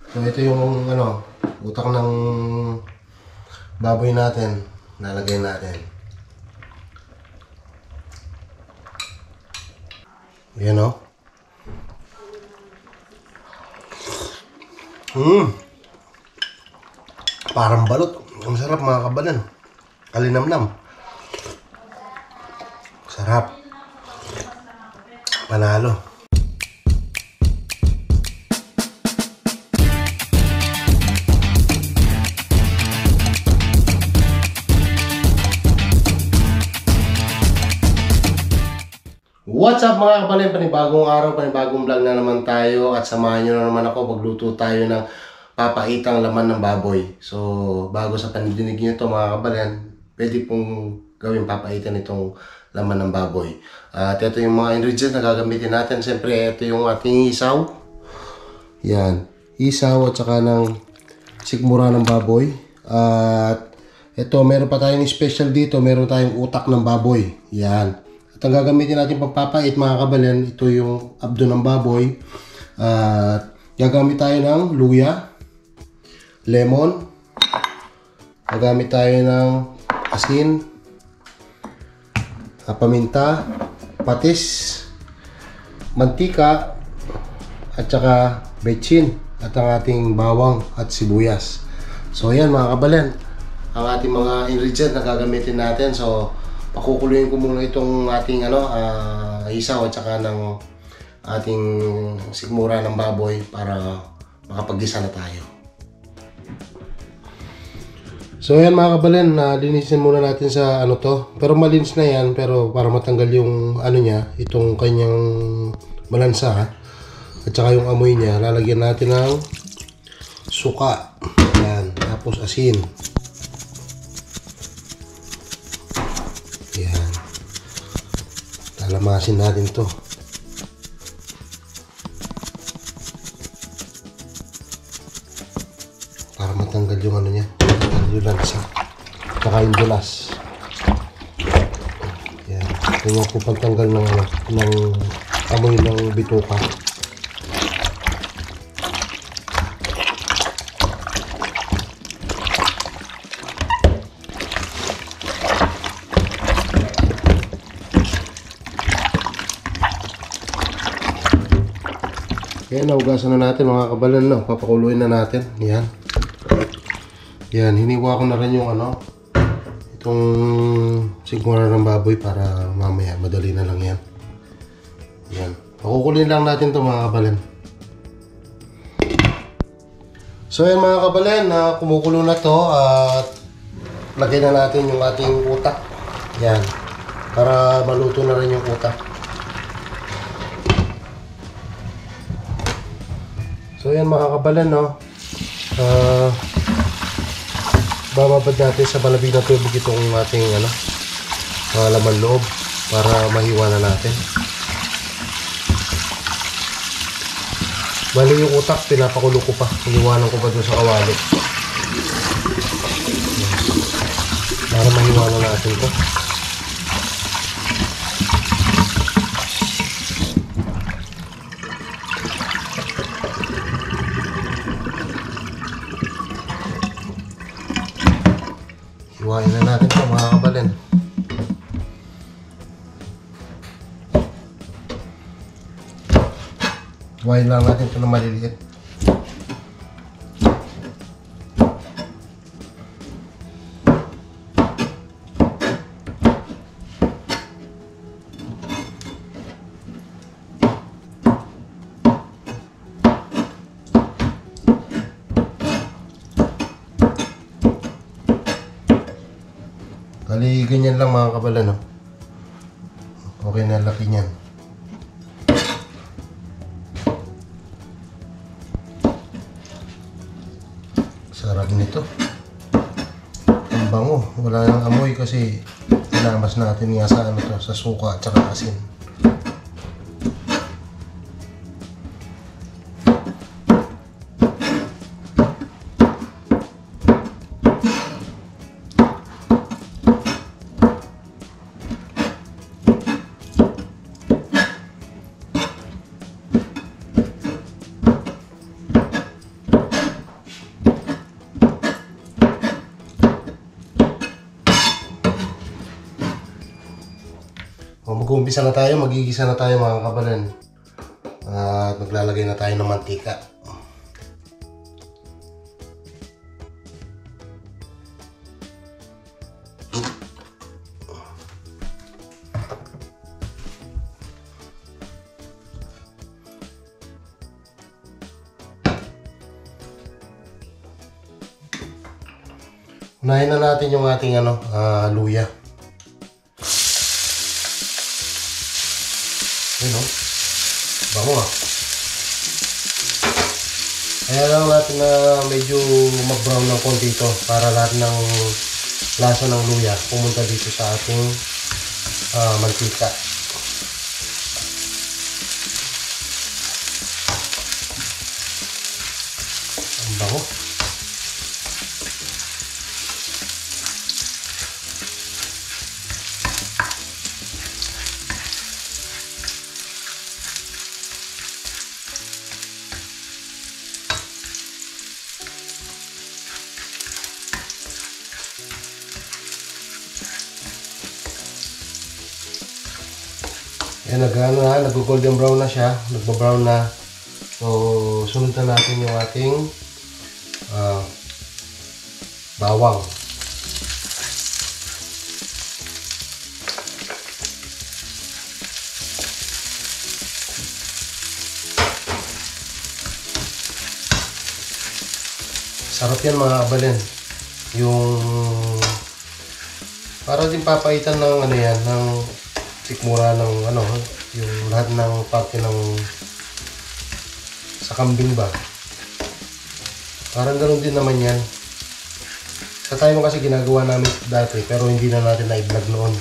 So ito yung ano, utak ng baboy natin. Nalagay natin. Yan o. Parang balot. Ang sarap mga kabalan. Kalinamnam. Sarap. Panalo. What's up mga kabalin? Panibagong araw, panibagong vlog na naman tayo. At samahan nyo na naman ako pagluto tayo ng papaitang laman ng baboy. So bago sa panidinig nyo ito mga kabalin, pwede pong gawin papaitan itong laman ng baboy. At ito yung mga ingredients na gagamitin natin. Siyempre ito yung ating isaw. Yan, isaw at saka ng sikmura ng baboy. At ito, meron pa tayong special dito. Meron tayong utak ng baboy. Yan. At ang gagamitin natin pagpapait mga kabalin, ito yung abdo ng baboy. At gagamit tayo ng luya, lemon, gagamit tayo ng asin, paminta, patis, mantika, at saka betchin, at ang ating bawang at sibuyas. So yan mga kabalin, ang ating mga ingredients na gagamitin natin. So pakukuluin ko muna itong ating isaw at saka ng ating sikmura ng baboy para makapag-gisa na tayo. So yan mga kabalin, linisin muna natin sa ano to. Pero malinis na yan, pero para matanggal yung ano niya, itong kanyang malansa at saka yung amoy niya, lalagyan natin ng suka. Yan, tapos asin. Yan. Lalamasin natin to. Para matanggal yung ano niya. Matanggal yung lansa. Tsaka yung dulas. Yan. Ito yung po pagtanggal ng amoy ng bituka. Yan, naugasan na natin mga kabalan, no? Papakuluin na natin. Yan. Yan, hiniwa ko na rin yung ano, itong sikmura ng baboy para mamaya madali na lang yan. Yan. Pakukulin lang natin to mga kabalan. So yan mga kabalan, kumukulo na to at lagay na natin yung ating utak. Yan. Para maluto na rin yung utak. So yan mga kabalan, no? Bababad natin sa malamig na tubig itong ating laman loob para mahiwa na natin. Bali yung utak, pinapakulo ko pa. Iniwanan ko pa doon sa kawali. Para mahiwa na natin to. Hiwain na natin ito mga kabalin. Hiwain lang natin ito na maliliit. Bali, ganyan lang mga kabalan, no? Okay na laki niyan. Sarap nito. Ang bango. Wala nang amoy kasi tinamas natin nga sa ano to, sa suka at saka asin. umpisa na tayo, magigisa na tayo mga kabalan. At maglalagay na tayo ng mantika. Unahin na natin yung ating luya. Yun o. Bango ah. Kaya lang natin na medyo mag-brown ng konti ito para lahat ng lasa ng luya pumunta dito sa ating mantika. Ang bango. Yan, nag-golden brown na siya, nagba-brown na. So, sunod na natin yung ating bawang. Sarap yan mga kabalin. Yung para din papaitan ng ng tikmura ng yung lahat ng parte ng sa kambing ba. Parang ganoon din naman yan. Sa tayo kasi ginagawa namin dati pero hindi na natin na-vlog noon.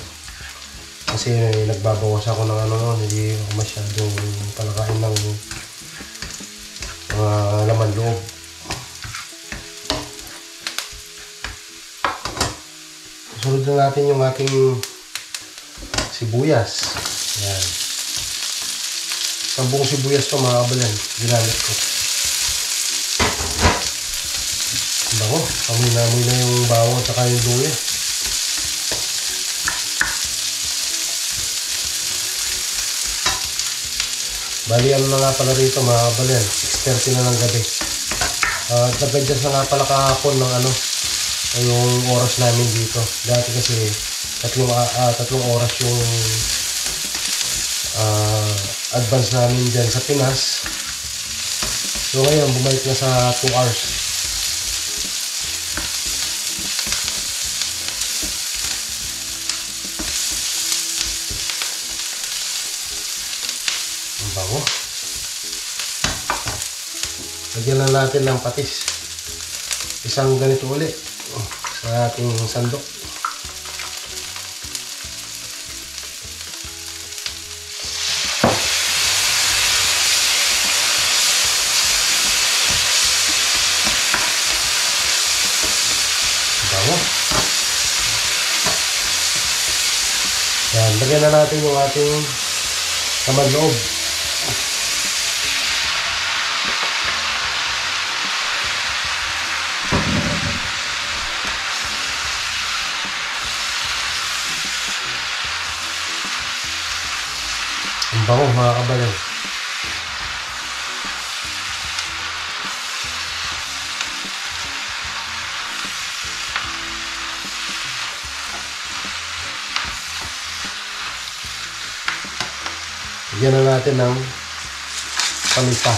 Kasi nagbabawas ako ng noon, hindi ako masyadong palakain ng laman loob. Sunod na natin yung ating sibuyas. Yan. Isang buong sibuyas to mga kabalan. Ginamit ko. Bango. Amoy na yung bawang at saka yung luya. Bali ano na nga pala rito mga kabalan. 6:30 na ng gabi. At nag-adjust na nga pala kahapon ng yung oras namin dito. Dati kasi tatlong oras yung advance namin dyan sa Pinas. So ngayon bumalik na sa 2 hours. Ang bango. Lagyan na natin ng patis. Isang ganito ulit sa ating sandok. Yan, lagyan na natin yung ating laman loob. Ang bango mga kabayan. Lagyan na natin ng paminta.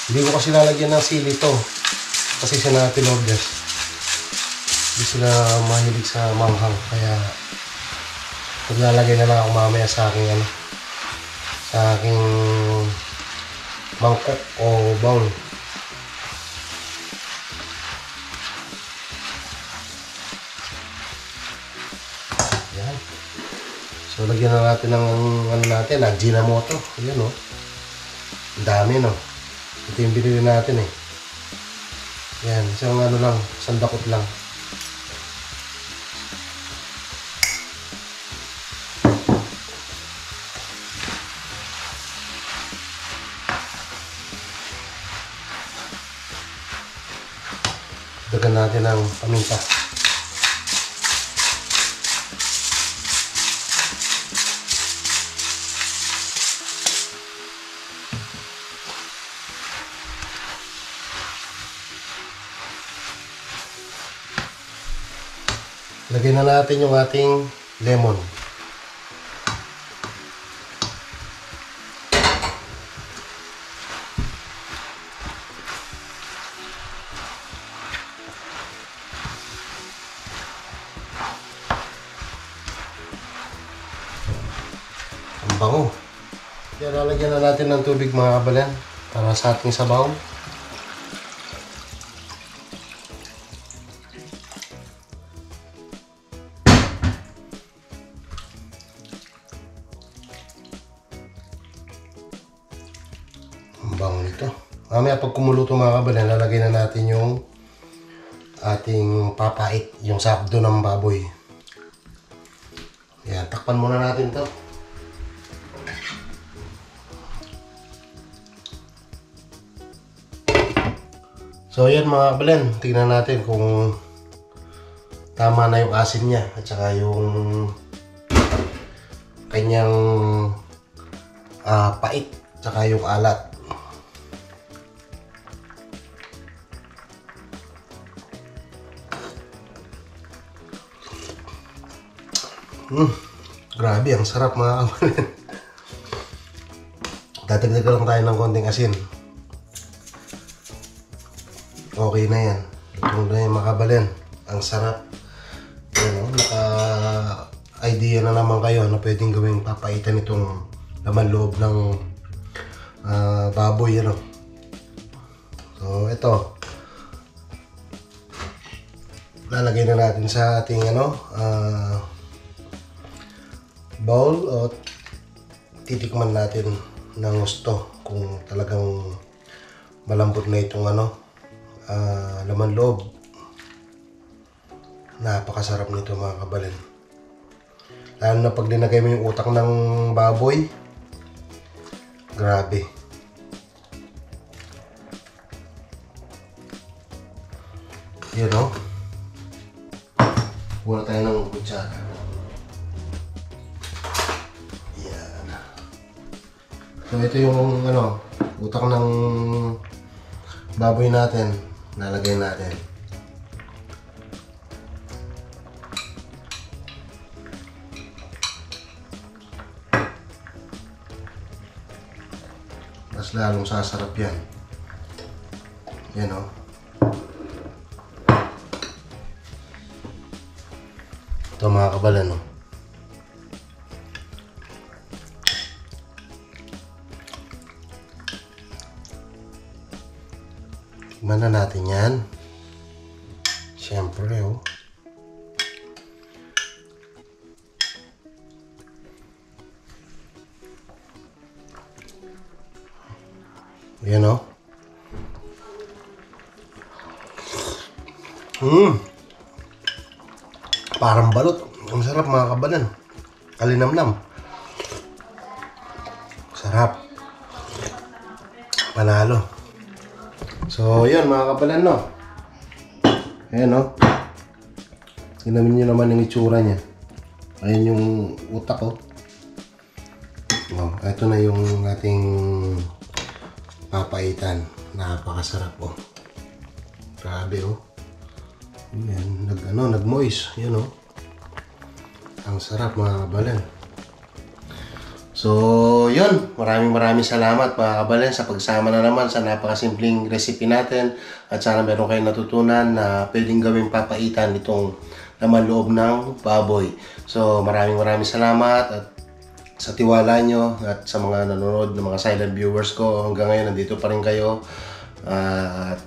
Hindi ko kasi lalagyan ng sili to kasi sila Pilordes. Hindi sila mahilig sa manghang kaya maglalagay na lang ako mamaya sa aking sa aking mangkok o bowl. Yan. So lagyan na natin ng natin, Ajinomoto. Ayan o. Ang dami no. Ito yung binili natin eh. Yan, isang lang, sandakot lang. Lagyan natin ng paminta. Lagyan na natin yung ating lemon. Ang bango. Kaya lalagyan na natin ng tubig mga kabalan para sa ating sabaw. Ang bango nito. Mamaya pag kumuluto mga kabalan, lalagay na natin yung ating papait, yung sabdo ng baboy. Yan, takpan muna natin to. So yan mga kabalan, tingnan natin kung tama na yung asin niya at saka yung kanyang pait at saka yung alat. Grabe, ang sarap mga kabalan. Dadagdagan lang tayo ng konting asin. Okay na yan. Itong na yung mga kabalan. Ang sarap. Yan, naka-idea na naman kayo na pwedeng gawing papaitan itong laman loob ng baboy. Ano? So, ito. Lalagay na natin sa ating bowl o titikman natin ng gusto kung talagang malambot na itong laman loob. Napakasarap nito mga kabalan. Lalo na pag linagay mo yung utak ng baboy. Grabe. Yan o. Wala tayo ng kutsara. Yan. So ito yung utak ng baboy natin. Nalagay natin. Mas lalong sasarap yan. Yan o. Ito mga kabalan o. Tikman na natin yan. Siyempre o. Yan o. Parang balot. Ang sarap mga kabalan. Kalinamnam. Sarap. Panalo. So, yun mga kabalan, no? Ayan, no? Ginamin nyo naman yung itsura niya. Ayan yung utak, oh. Oh, ito na yung ating papaitan. Napakasarap, oh. Grabe, oh. Yan, nag-moist. Yan, oh. Ang sarap mga kabalan. So, yun. Maraming salamat mga kabalan sa pagsama na naman sa napakasimpleng recipe natin. At sana meron kayong natutunan na pwedeng gawing papaitan itong laman loob ng baboy. So, maraming salamat at sa tiwala nyo at sa mga nanonood ng mga silent viewers ko. Hanggang ngayon, nandito pa rin kayo. At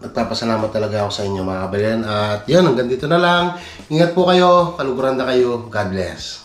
nagpapasalamat talaga ako sa inyo mga kabalan. At yun, hanggang dito na lang. Ingat po kayo. Kaluguran na kayo. God bless.